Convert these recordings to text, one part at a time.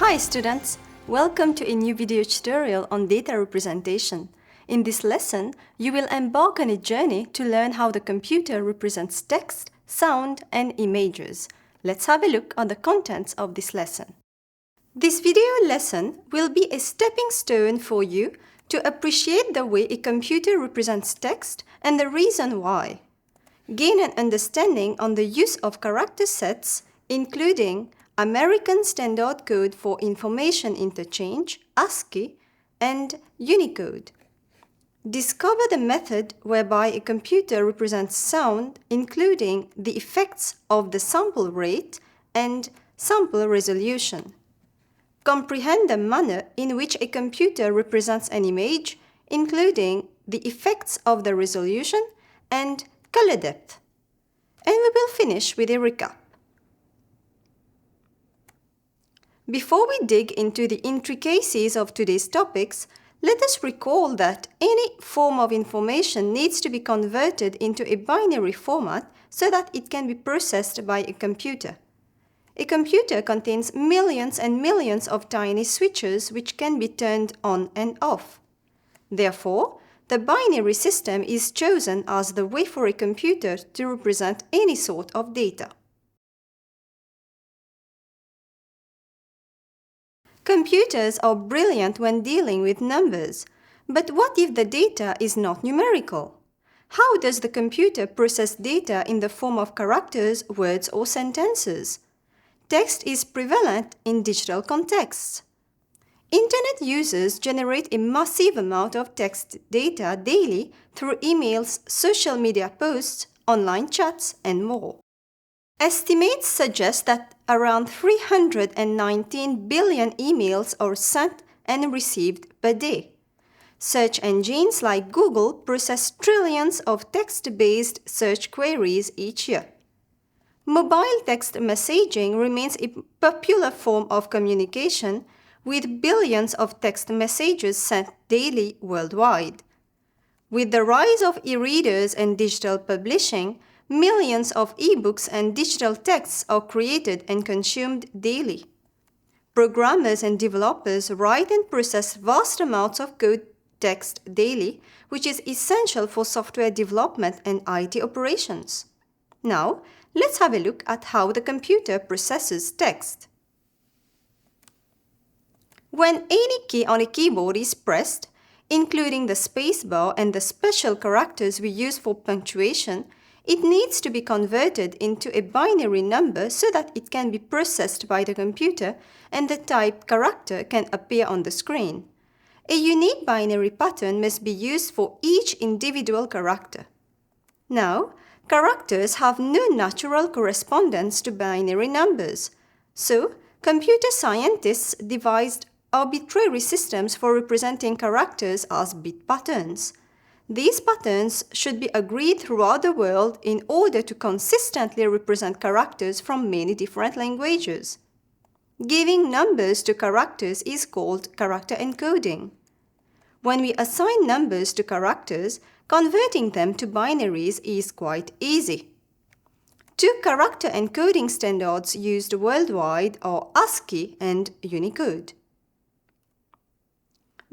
Hi students! Welcome to a new video tutorial on data representation. In this lesson, you will embark on a journey to learn how the computer represents text, sound, and images. Let's have a look at the contents of this lesson. This video lesson will be a stepping stone for you to appreciate the way a computer represents text and the reason why. Gain an understanding on the use of character sets, including American Standard Code for Information Interchange, ASCII, and Unicode. Discover the method whereby a computer represents sound, including the effects of the sample rate and sample resolution. Comprehend the manner in which a computer represents an image, including the effects of the resolution and color depth. And we will finish with a recap. Before we dig into the intricacies of today's topics, let us recall that any form of information needs to be converted into a binary format so that it can be processed by a computer. A computer contains millions and millions of tiny switches which can be turned on and off. Therefore, the binary system is chosen as the way for a computer to represent any sort of data. Computers are brilliant when dealing with numbers, but what if the data is not numerical? How does the computer process data in the form of characters, words, or sentences? Text is prevalent in digital contexts. Internet users generate a massive amount of text data daily through emails, social media posts, online chats, and more. Estimates suggest that around 319 billion emails are sent and received per day. Search engines like Google process trillions of text-based search queries each year. Mobile text messaging remains a popular form of communication, with billions of text messages sent daily worldwide. With the rise of e-readers and digital publishing, millions of e-books and digital texts are created and consumed daily. Programmers and developers write and process vast amounts of code text daily, which is essential for software development and IT operations. Now, let's have a look at how the computer processes text. When any key on a keyboard is pressed, including the spacebar and the special characters we use for punctuation, it needs to be converted into a binary number so that it can be processed by the computer and the typed character can appear on the screen. A unique binary pattern must be used for each individual character. Now, characters have no natural correspondence to binary numbers, so computer scientists devised arbitrary systems for representing characters as bit patterns. These patterns should be agreed throughout the world in order to consistently represent characters from many different languages. Giving numbers to characters is called character encoding. When we assign numbers to characters, converting them to binaries is quite easy. Two character encoding standards used worldwide are ASCII and Unicode.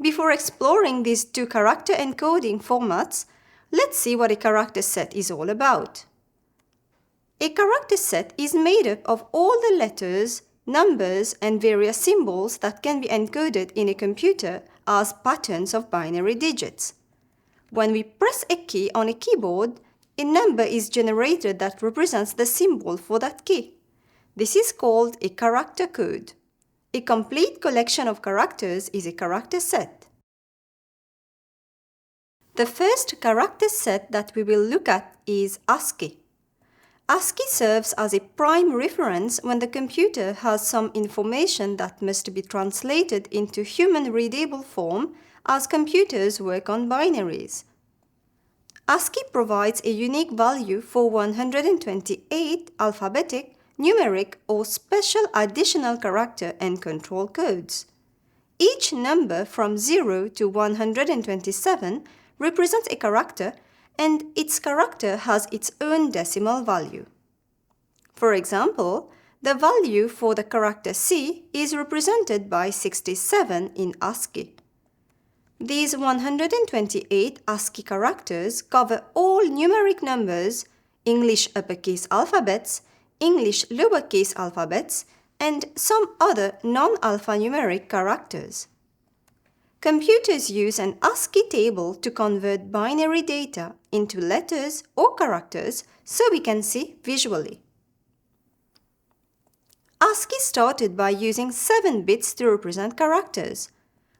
Before exploring these two character encoding formats, let's see what a character set is all about. A character set is made up of all the letters, numbers, and various symbols that can be encoded in a computer as patterns of binary digits. When we press a key on a keyboard, a number is generated that represents the symbol for that key. This is called a character code. A complete collection of characters is a character set. The first character set that we will look at is ASCII. ASCII serves as a prime reference when the computer has some information that must be translated into human-readable form as computers work on binaries. ASCII provides a unique value for 128 alphabetic, numeric, or special additional character and control codes. Each number from 0 to 127 represents a character, and its character has its own decimal value. For example, the value for the character C is represented by 67 in ASCII. These 128 ASCII characters cover all numeric numbers, English uppercase alphabets, English lowercase alphabets, and some other non-alphanumeric characters. Computers use an ASCII table to convert binary data into letters or characters so we can see visually. ASCII started by using 7 bits to represent characters,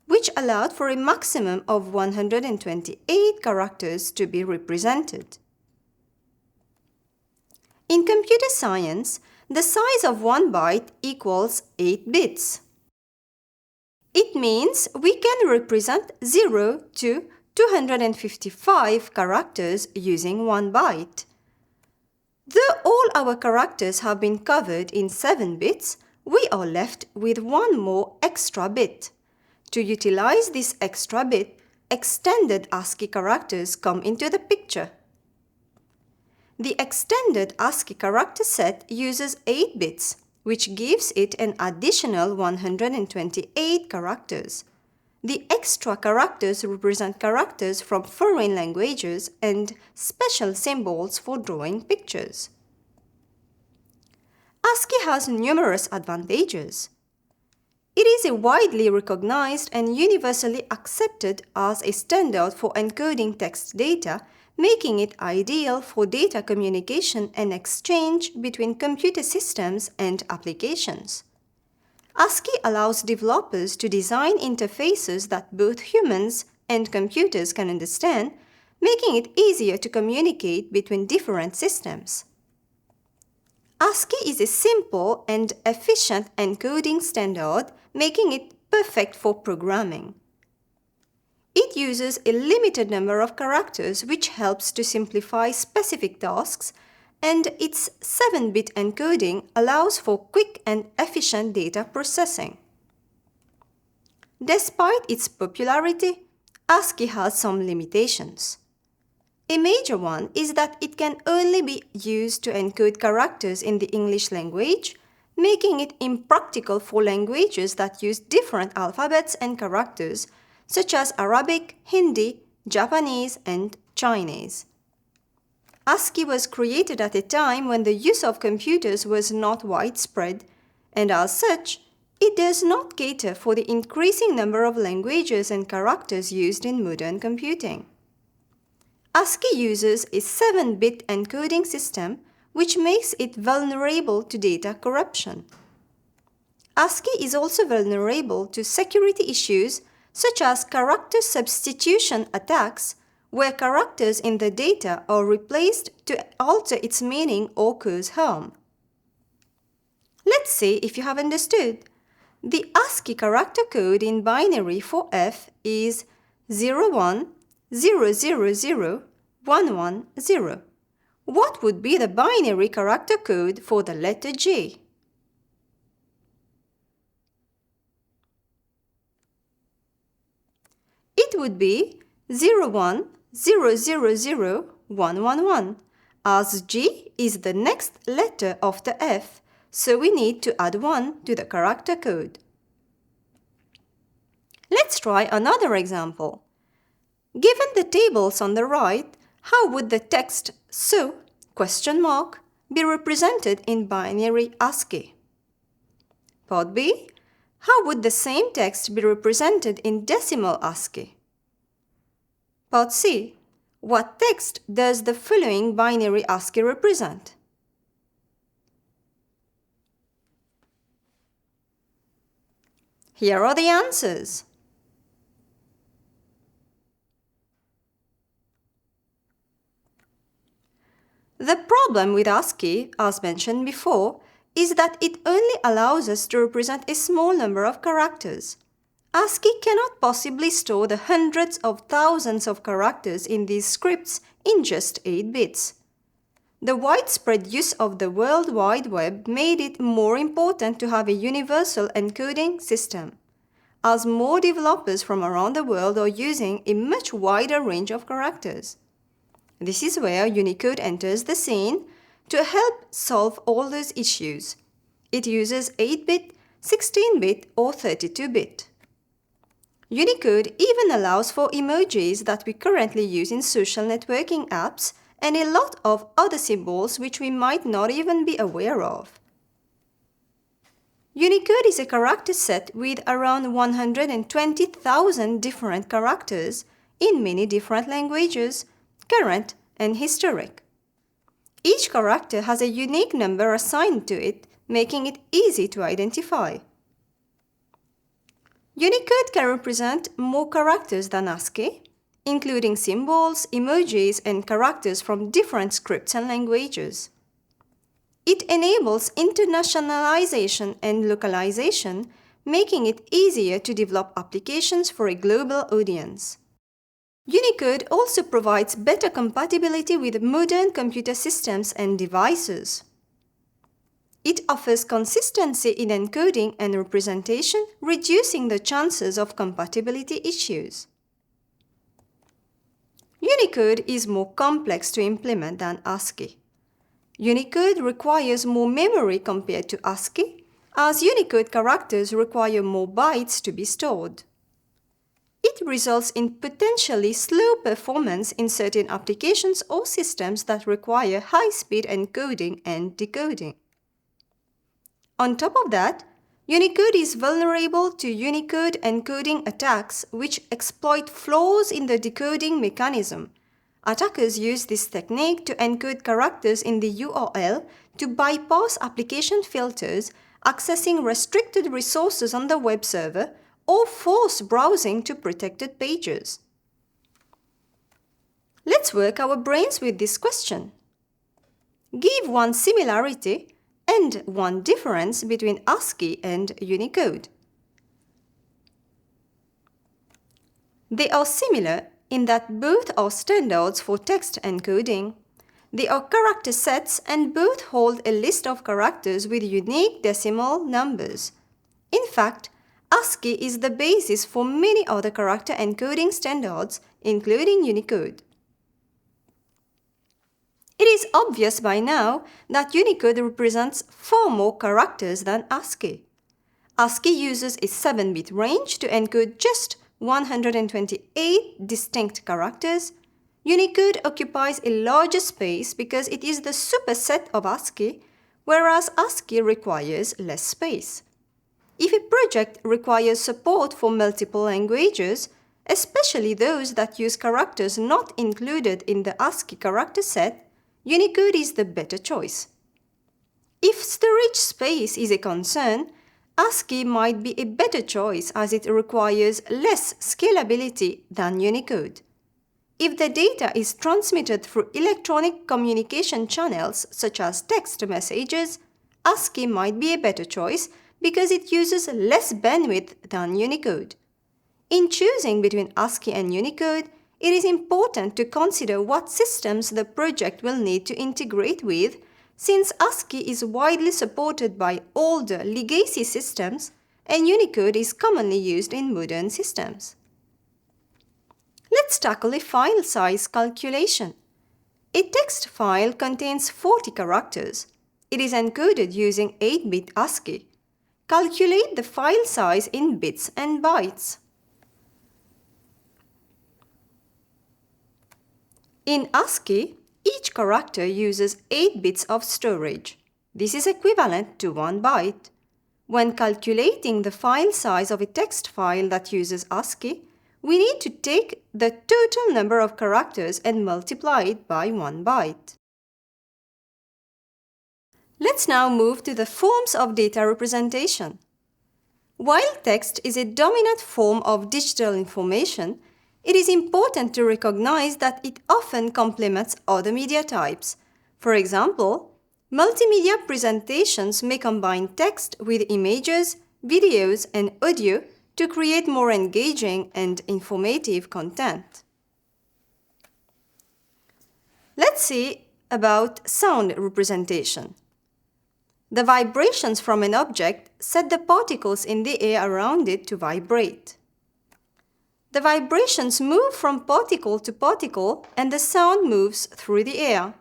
which allowed for a maximum of 128 characters to be represented. In computer science, the size of 1 byte equals 8 bits. It means we can represent 0 to 255 characters using 1 byte. Though all our characters have been covered in 7 bits, we are left with one more extra bit. To utilize this extra bit, extended ASCII characters come into the picture. The extended ASCII character set uses 8 bits, which gives it an additional 128 characters. The extra characters represent characters from foreign languages and special symbols for drawing pictures. ASCII has numerous advantages. It is a widely recognized and universally accepted as a standard for encoding text data, making it ideal for data communication and exchange between computer systems and applications. ASCII allows developers to design interfaces that both humans and computers can understand, making it easier to communicate between different systems. ASCII is a simple and efficient encoding standard, making it perfect for programming. It uses a limited number of characters, which helps to simplify specific tasks, and its 7-bit encoding allows for quick and efficient data processing. Despite its popularity, ASCII has some limitations. A major one is that it can only be used to encode characters in the English language, making it impractical for languages that use different alphabets and characters, such as Arabic, Hindi, Japanese, and Chinese. ASCII was created at a time when the use of computers was not widespread, and as such, it does not cater for the increasing number of languages and characters used in modern computing. ASCII uses a 7-bit encoding system, which makes it vulnerable to data corruption. ASCII is also vulnerable to security issues such as character substitution attacks, where characters in the data are replaced to alter its meaning or cause harm. Let's see if you have understood. The ASCII character code in binary for F is 01000110. What would be the binary character code for the letter J? It would be 01000111, as G is the next letter of the F, so we need to add 1 to the character code. Let's try another example. Given the tables on the right, how would the text "so?" be represented in binary ASCII? Part B. How would the same text be represented in decimal ASCII? Part C. What text does the following binary ASCII represent? Here are the answers. The problem with ASCII, as mentioned before, is that it only allows us to represent a small number of characters. ASCII cannot possibly store the hundreds of thousands of characters in these scripts in just 8 bits. The widespread use of the World Wide Web made it more important to have a universal encoding system, as more developers from around the world are using a much wider range of characters. This is where Unicode enters the scene to help solve all those issues. It uses 8-bit, 16-bit or 32-bit. Unicode even allows for emojis that we currently use in social networking apps and a lot of other symbols which we might not even be aware of. Unicode is a character set with around 120,000 different characters in many different languages, current and historic. Each character has a unique number assigned to it, making it easy to identify. Unicode can represent more characters than ASCII, including symbols, emojis, and characters from different scripts and languages. It enables internationalization and localization, making it easier to develop applications for a global audience. Unicode also provides better compatibility with modern computer systems and devices. It offers consistency in encoding and representation, reducing the chances of compatibility issues. Unicode is more complex to implement than ASCII. Unicode requires more memory compared to ASCII, as Unicode characters require more bytes to be stored. It results in potentially slow performance in certain applications or systems that require high-speed encoding and decoding. On top of that, Unicode is vulnerable to Unicode encoding attacks which exploit flaws in the decoding mechanism. Attackers use this technique to encode characters in the URL to bypass application filters, accessing restricted resources on the web server, or force browsing to protected pages. Let's work our brains with this question. Give one similarity and one difference between ASCII and Unicode. They are similar in that both are standards for text encoding. They are character sets and both hold a list of characters with unique decimal numbers. In fact, ASCII is the basis for many other character encoding standards, including Unicode. It is obvious by now that Unicode represents far more characters than ASCII. ASCII uses a 7-bit range to encode just 128 distinct characters. Unicode occupies a larger space because it is the superset of ASCII, whereas ASCII requires less space. If a project requires support for multiple languages, especially those that use characters not included in the ASCII character set, Unicode is the better choice. If storage space is a concern, ASCII might be a better choice as it requires less scalability than Unicode. If the data is transmitted through electronic communication channels such as text messages, ASCII might be a better choice because it uses less bandwidth than Unicode. In choosing between ASCII and Unicode, it is important to consider what systems the project will need to integrate with, since ASCII is widely supported by older legacy systems and Unicode is commonly used in modern systems. Let's tackle a file size calculation. A text file contains 40 characters. It is encoded using 8-bit ASCII. Calculate the file size in bits and bytes. In ASCII, each character uses 8 bits of storage. This is equivalent to 1 byte. When calculating the file size of a text file that uses ASCII, we need to take the total number of characters and multiply it by 1 byte. Let's now move to the forms of data representation. While text is a dominant form of digital information, it is important to recognize that it often complements other media types. For example, multimedia presentations may combine text with images, videos, and audio to create more engaging and informative content. Let's see about sound representation. The vibrations from an object set the particles in the air around it to vibrate. The vibrations move from particle to particle and the sound moves through the air.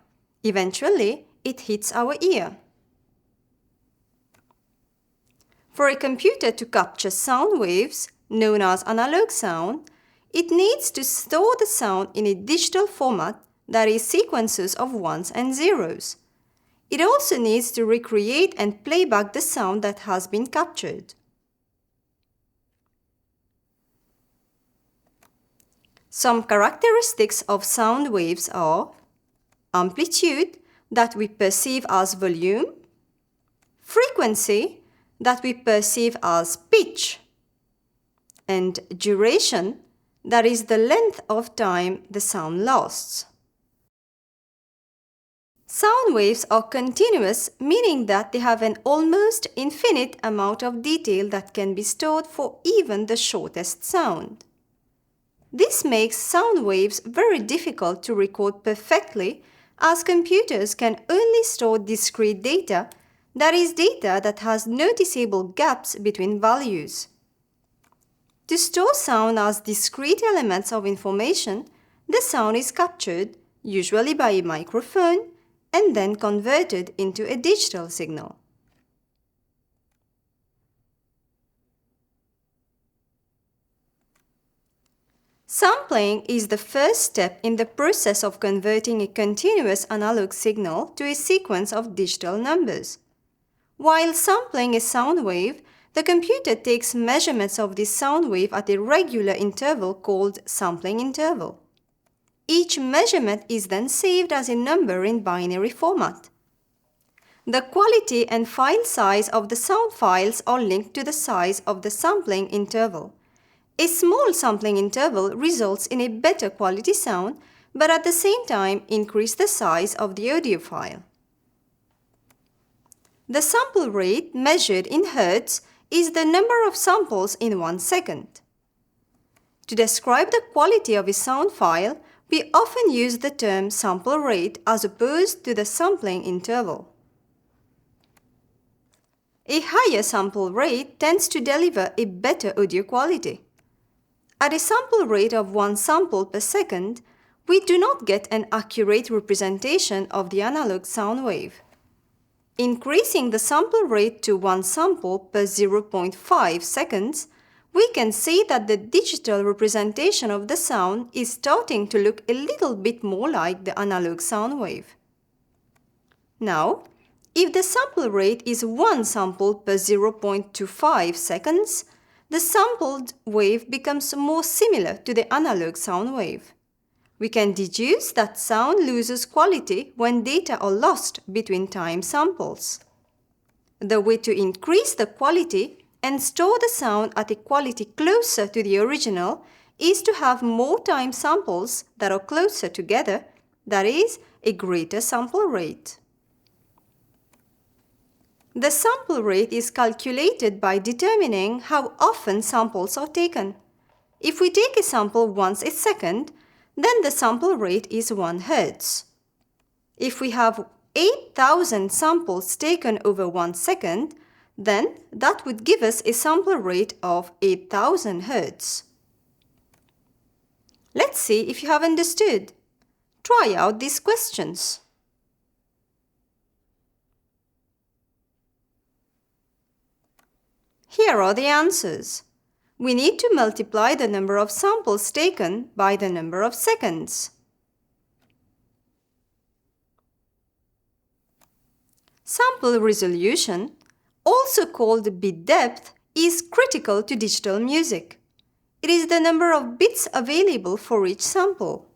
Eventually, it hits our ear. For a computer to capture sound waves, known as analog sound, it needs to store the sound in a digital format, that is, sequences of ones and zeros. It also needs to recreate and play back the sound that has been captured. Some characteristics of sound waves are amplitude, that we perceive as volume, frequency, that we perceive as pitch, and duration, that is the length of time the sound lasts. Sound waves are continuous, meaning that they have an almost infinite amount of detail that can be stored for even the shortest sound. This makes sound waves very difficult to record perfectly, as computers can only store discrete data, that is, data that has noticeable gaps between values. To store sound as discrete elements of information, the sound is captured, usually by a microphone, and then converted into a digital signal. Sampling is the first step in the process of converting a continuous analog signal to a sequence of digital numbers. While sampling a sound wave, the computer takes measurements of this sound wave at a regular interval called sampling interval. Each measurement is then saved as a number in binary format. The quality and file size of the sound files are linked to the size of the sampling interval. A small sampling interval results in a better quality sound, but at the same time increase the size of the audio file. The sample rate, measured in hertz, is the number of samples in 1 second. To describe the quality of a sound file, we often use the term sample rate as opposed to the sampling interval. A higher sample rate tends to deliver a better audio quality. At a sample rate of 1 sample per second, we do not get an accurate representation of the analog sound wave. Increasing the sample rate to 1 sample per 0.5 seconds, we can see that the digital representation of the sound is starting to look a little bit more like the analog sound wave. Now, if the sample rate is 1 sample per 0.25 seconds, the sampled wave becomes more similar to the analog sound wave. We can deduce that sound loses quality when data are lost between time samples. The way to increase the quality and store the sound at a quality closer to the original is to have more time samples that are closer together, that is, a greater sample rate. The sample rate is calculated by determining how often samples are taken. If we take a sample once a second, then the sample rate is 1 Hz. If we have 8,000 samples taken over 1 second, then that would give us a sample rate of 8,000 Hz. Let's see if you have understood. Try out these questions. Here are the answers. We need to multiply the number of samples taken by the number of seconds. Sample resolution, also called bit depth, is critical to digital music. It is the number of bits available for each sample.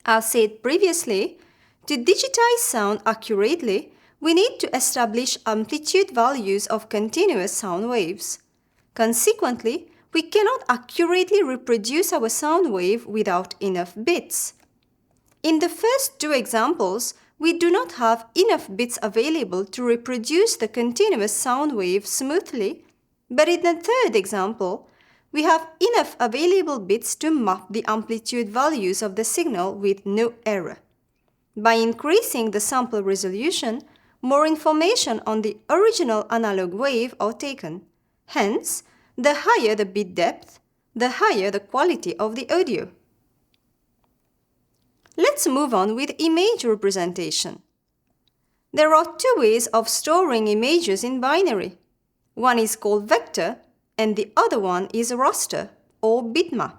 As said previously, to digitize sound accurately, we need to establish amplitude values of continuous sound waves. Consequently, we cannot accurately reproduce our sound wave without enough bits. In the first 2 examples, we do not have enough bits available to reproduce the continuous sound wave smoothly, but in the third example, we have enough available bits to map the amplitude values of the signal with no error. By increasing the sample resolution, more information on the original analog wave are taken. Hence, the higher the bit depth, the higher the quality of the audio. Let's move on with image representation. There are 2 ways of storing images in binary. One is called vector and the other one is raster or bitmap.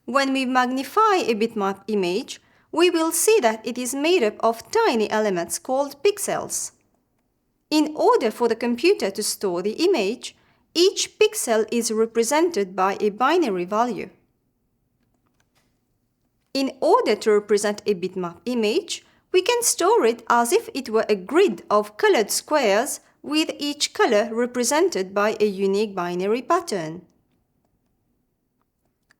When we magnify a bitmap image, we will see that it is made up of tiny elements called pixels. In order for the computer to store the image, each pixel is represented by a binary value. In order to represent a bitmap image, we can store it as if it were a grid of colored squares with each color represented by a unique binary pattern.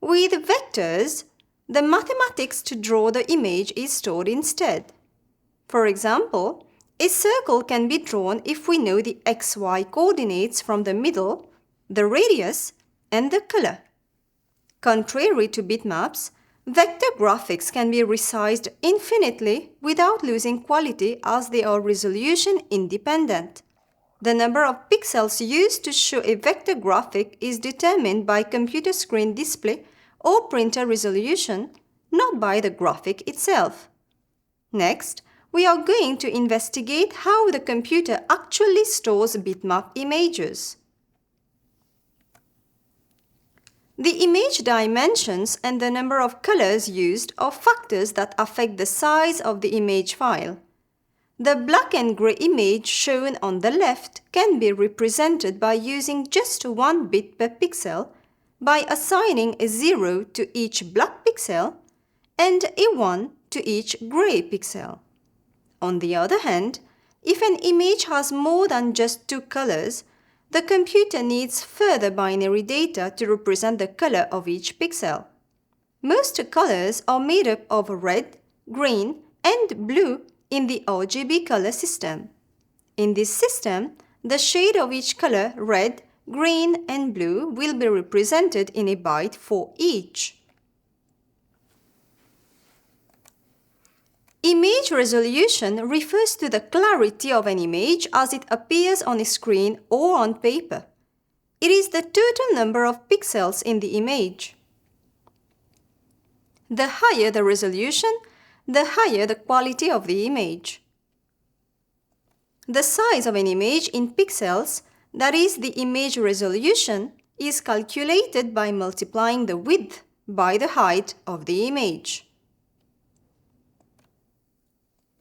With vectors, the mathematics to draw the image is stored instead. For example, a circle can be drawn if we know the xy coordinates from the middle, the radius, and the color. Contrary to bitmaps, vector graphics can be resized infinitely without losing quality as they are resolution independent. The number of pixels used to show a vector graphic is determined by computer screen display or printer resolution, not by the graphic itself. Next, we are going to investigate how the computer actually stores bitmap images. The image dimensions and the number of colors used are factors that affect the size of the image file. The black and gray image shown on the left can be represented by using just 1 bit per pixel by assigning a 0 to each black pixel and a 1 to each gray pixel. On the other hand, if an image has more than just 2 colors, the computer needs further binary data to represent the color of each pixel. Most colors are made up of red, green, and blue in the RGB color system. In this system, the shade of each color, red, green, and blue, will be represented in a byte for each. Image resolution refers to the clarity of an image as it appears on a screen or on paper. It is the total number of pixels in the image. The higher the resolution, the higher the quality of the image. The size of an image in pixels, that is the image resolution, is calculated by multiplying the width by the height of the image.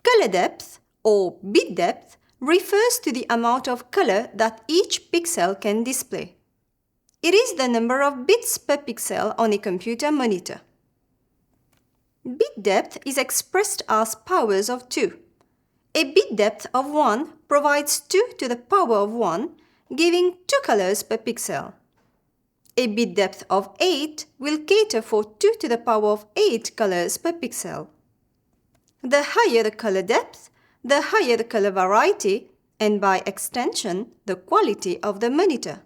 Color depth, or bit depth, refers to the amount of color that each pixel can display. It is the number of bits per pixel on a computer monitor. Bit depth is expressed as powers of 2. A bit depth of 1 provides 2 to the power of 1, giving 2 colors per pixel. A bit depth of 8 will cater for 2 to the power of 8 colors per pixel. The higher the color depth, the higher the color variety, and by extension, the quality of the monitor.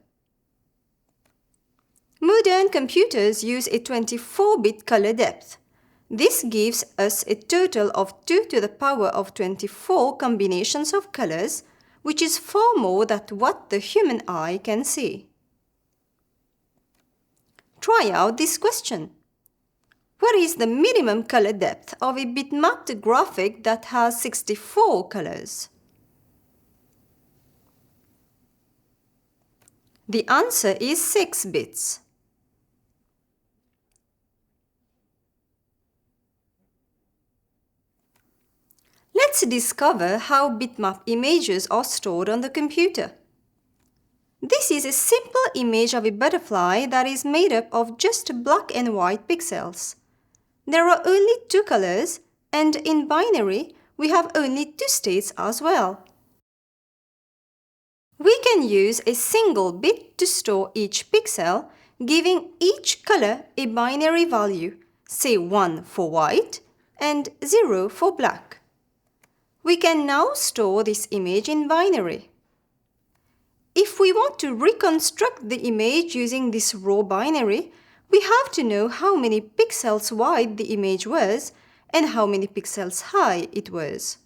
Modern computers use a 24-bit color depth. This gives us a total of 2 to the power of 24 combinations of colors, which is far more than what the human eye can see. Try out this question. What is the minimum color depth of a bitmapped graphic that has 64 colors? The answer is 6 bits. Let's discover how bitmap images are stored on the computer. This is a simple image of a butterfly that is made up of just black and white pixels. There are only 2 colors, and in binary, we have only 2 states as well. We can use a single bit to store each pixel, giving each color a binary value, say 1 for white and 0 for black. We can now store this image in binary. If we want to reconstruct the image using this raw binary, we have to know how many pixels wide the image was and how many pixels high it was.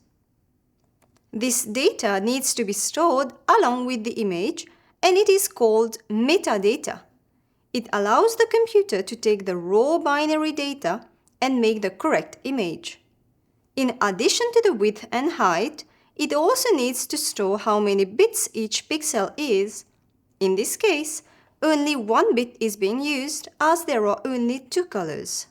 This data needs to be stored along with the image, and it is called metadata. It allows the computer to take the raw binary data and make the correct image. In addition to the width and height, it also needs to store how many bits each pixel is. In this case, only 1 bit is being used as there are only 2 colors.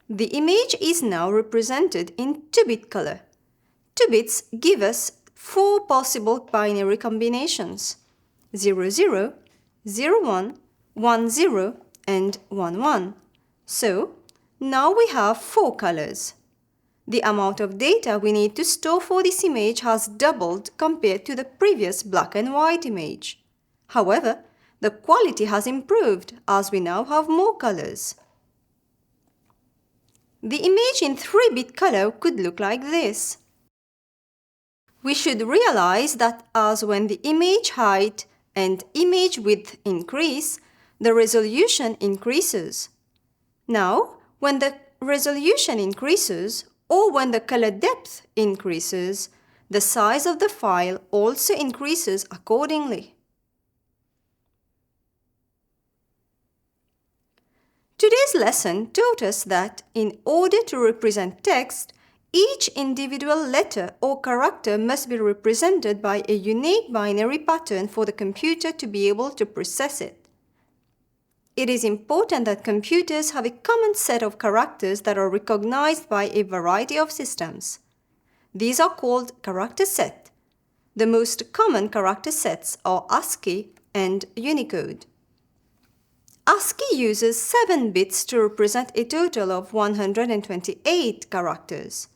The image is now represented in 2-bit color. 2 bits give us 4 possible binary combinations: 00, 01, 10, and 11. So, now we have 4 colors. The amount of data we need to store for this image has doubled compared to the previous black and white image. However, the quality has improved as we now have more colors. The image in 3-bit color could look like this. We should realize that as when the image height and image width increase, the resolution increases. Now, when the resolution increases, or when the color depth increases, the size of the file also increases accordingly. Today's lesson taught us that in order to represent text, each individual letter or character must be represented by a unique binary pattern for the computer to be able to process it. It is important that computers have a common set of characters that are recognized by a variety of systems. These are called character set. The most common character sets are ASCII and Unicode. ASCII uses 7 bits to represent a total of 128 characters.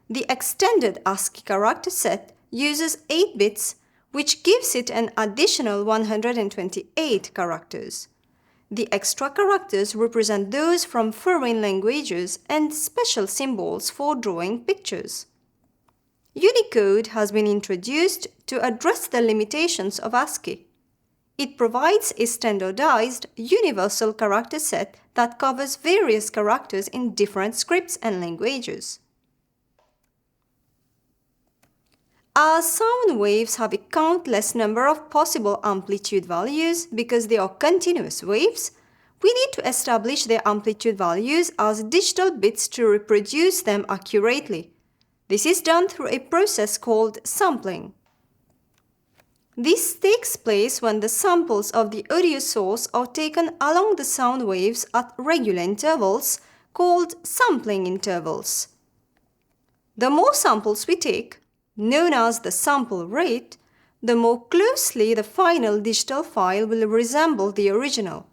The extended ASCII character set uses 8 bits, which gives it an additional 128 characters. The extra characters represent those from foreign languages and special symbols for drawing pictures. Unicode has been introduced to address the limitations of ASCII. It provides a standardized, universal character set that covers various characters in different scripts and languages. As sound waves have a countless number of possible amplitude values because they are continuous waves, we need to establish their amplitude values as digital bits to reproduce them accurately. This is done through a process called sampling. This takes place when the samples of the audio source are taken along the sound waves at regular intervals, called sampling intervals. The more samples we take, known as the sample rate, the more closely the final digital file will resemble the original.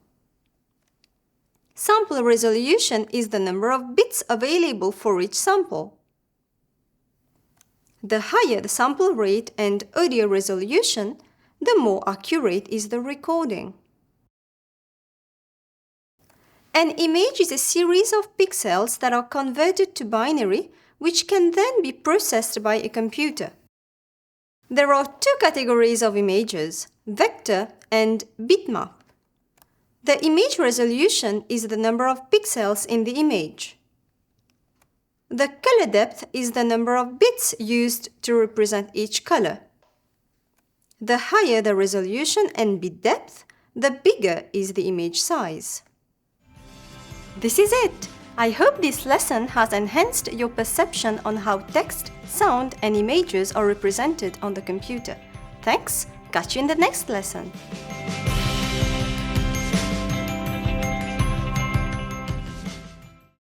Sample resolution is the number of bits available for each sample. The higher the sample rate and audio resolution, the more accurate is the recording. An image is a series of pixels that are converted to binary, which can then be processed by a computer. There are 2 categories of images, vector and bitmap. The image resolution is the number of pixels in the image. The color depth is the number of bits used to represent each color. The higher the resolution and bit depth, the bigger is the image size. This is it! I hope this lesson has enhanced your perception on how text, sound, and images are represented on the computer. Thanks! Catch you in the next lesson!